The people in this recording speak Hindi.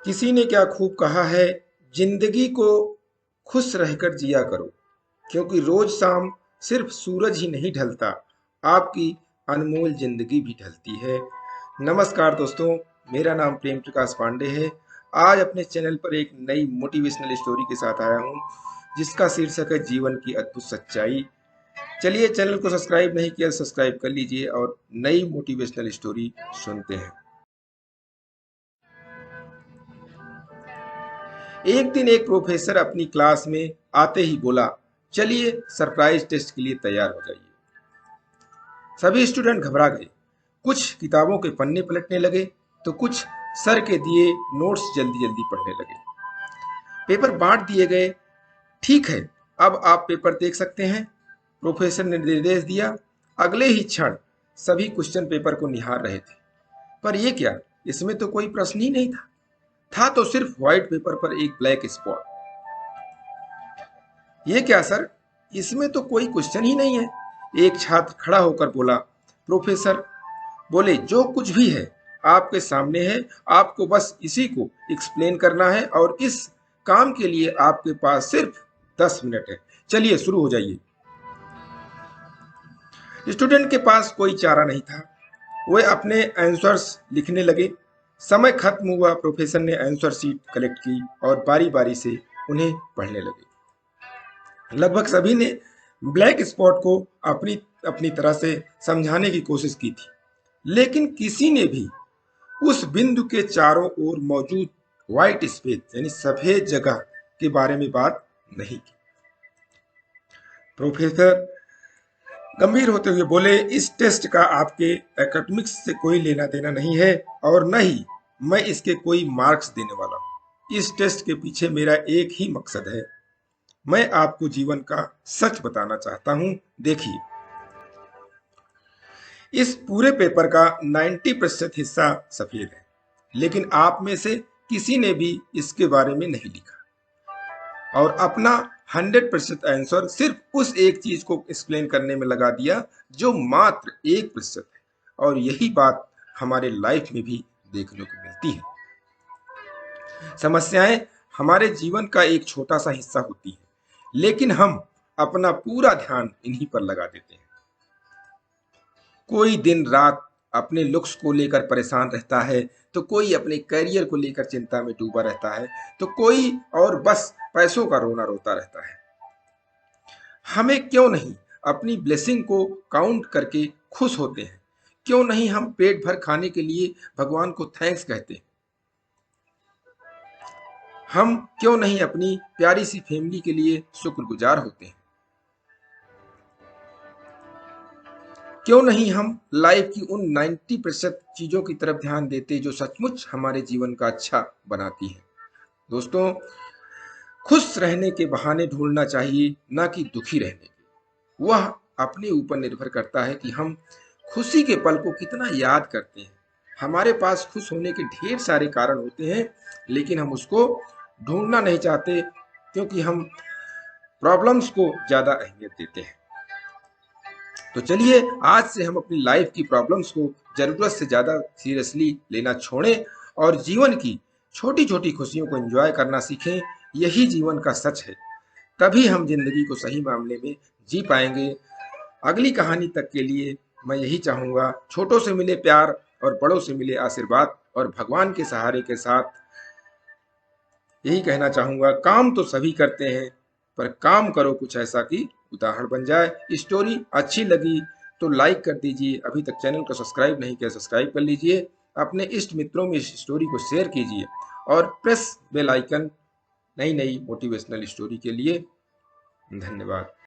किसी ने क्या खूब कहा है, जिंदगी को खुश रहकर जिया करो, क्योंकि रोज शाम सिर्फ सूरज ही नहीं ढलता, आपकी अनमोल जिंदगी भी ढलती है। नमस्कार दोस्तों, मेरा नाम प्रेम प्रकाश पांडे है। आज अपने चैनल पर एक नई मोटिवेशनल स्टोरी के साथ आया हूँ, जिसका शीर्षक है जीवन की अद्भुत सच्चाई। चलिए, चैनल को सब्सक्राइब नहीं किया, सब्सक्राइब कर लीजिए और नई मोटिवेशनल स्टोरी सुनते हैं। एक दिन एक प्रोफेसर अपनी क्लास में आते ही बोला, चलिए सरप्राइज टेस्ट के लिए तैयार हो जाइए। सभी स्टूडेंट घबरा गए। कुछ किताबों के पन्ने पलटने लगे तो कुछ सर के दिए नोट्स जल्दी जल्दी पढ़ने लगे। पेपर बांट दिए गए। ठीक है, अब आप पेपर देख सकते हैं, प्रोफेसर ने निर्देश दिया। अगले ही क्षण सभी क्वेश्चन पेपर को निहार रहे थे। पर यह क्या, इसमें तो कोई प्रश्न ही नहीं था तो सिर्फ व्हाइट पेपर पर एक ब्लैक स्पॉट। ये क्या सर, इसमें तो कोई क्वेश्चन ही नहीं है। एक छात्र खड़ा होकर बोला। प्रोफेसर बोले, जो कुछ भी है आपके सामने है, आपको बस इसी को एक्सप्लेन करना है और इस काम के लिए आपके पास सिर्फ 10 मिनट है। चलिए शुरू हो जाइए। स्टूडेंट के पास कोई चारा नहीं था। वे अपने आंसर्स लिखने लगे। समय खत्म हुआ। प्रोफेसर ने आंसर शीट कलेक्ट की और बारी बारी से उन्हें पढ़ने लगे। लगभग सभी ने ब्लैक स्पॉट को अपनी अपनी तरह से समझाने की कोशिश की थी, लेकिन किसी ने भी उस बिंदु के चारों ओर मौजूद व्हाइट स्पेस यानी सफेद जगह के बारे में बात नहीं की। प्रोफेसर गंभीर होते हुए बोले, इस टेस्ट का आपके एकेडमिक्स से कोई लेना देना नहीं है और न ही मैं इसके कोई मार्क्स देने वाला हूं। इस टेस्ट के पीछे मेरा एक ही मकसद है, मैं आपको जीवन का सच बताना चाहता हूं। देखिए, इस पूरे पेपर का 90% हिस्सा सफेद है, लेकिन आप में से किसी ने भी इसके बारे में नहीं लिखा और अपना 100% आंसर सिर्फ उस एक चीज को एक्सप्लेन करने में लगा दिया जो मात्र 1% है। और यही बात हमारे लाइफ में भी देखने को मिलती है। समस्याएं हमारे जीवन का एक छोटा सा हिस्सा होती है, लेकिन हम अपना पूरा ध्यान इन्हीं पर लगा देते हैं। कोई दिन रात अपने लुक्स को लेकर परेशान रहता है, तो कोई अपने करियर को लेकर चिंता में डूबा रहता है, तो कोई और बस पैसों का रोना रोता रहता है। हमें क्यों नहीं अपनी ब्लेसिंग को काउंट करके खुश होते हैं? क्यों नहीं हम पेट भर खाने के लिए भगवान को थैंक्स कहते हैं? हम क्यों नहीं अपनी प्यारी सी फैमिली के लिए शुक्रगुजार होते हैं? क्यों नहीं हम लाइफ की उन 90% चीजों की तरफ ध्यान देते जो सचमुच हमारे जीवन का अच्छा बनाती हैं? दोस्तों, खुश रहने के बहाने ढूंढना चाहिए, ना कि दुखी रहने के। वह अपने ऊपर निर्भर करता है कि हम खुशी के पल को कितना याद करते हैं। हमारे पास खुश होने के ढेर सारे कारण होते हैं, लेकिन हम उसको ढूंढना नहीं चाहते, क्योंकि हम प्रॉब्लम्स को ज्यादा अहमियत देते हैं। तो चलिए, आज से हम अपनी लाइफ की प्रॉब्लम्स को जरूरत से ज्यादा सीरियसली लेना छोड़ें और जीवन की छोटी छोटी खुशियों को एंजॉय करना सीखें। यही जीवन का सच है। तभी हम जिंदगी को सही मामले में जी पाएंगे। अगली कहानी तक के लिए मैं यही चाहूंगा, छोटों से मिले प्यार और बड़ों से मिले आशीर्वाद, और भगवान के सहारे के साथ यही कहना चाहूंगा, काम तो सभी करते हैं, पर काम करो कुछ ऐसा कि उदाहरण बन जाए। स्टोरी अच्छी लगी तो लाइक कर दीजिए। अभी तक चैनल को सब्सक्राइब नहीं किया, सब्सक्राइब कर लीजिए। अपने इष्ट मित्रों में इस स्टोरी को शेयर कीजिए और प्रेस बेल आइकन नई नई मोटिवेशनल स्टोरी के लिए। धन्यवाद।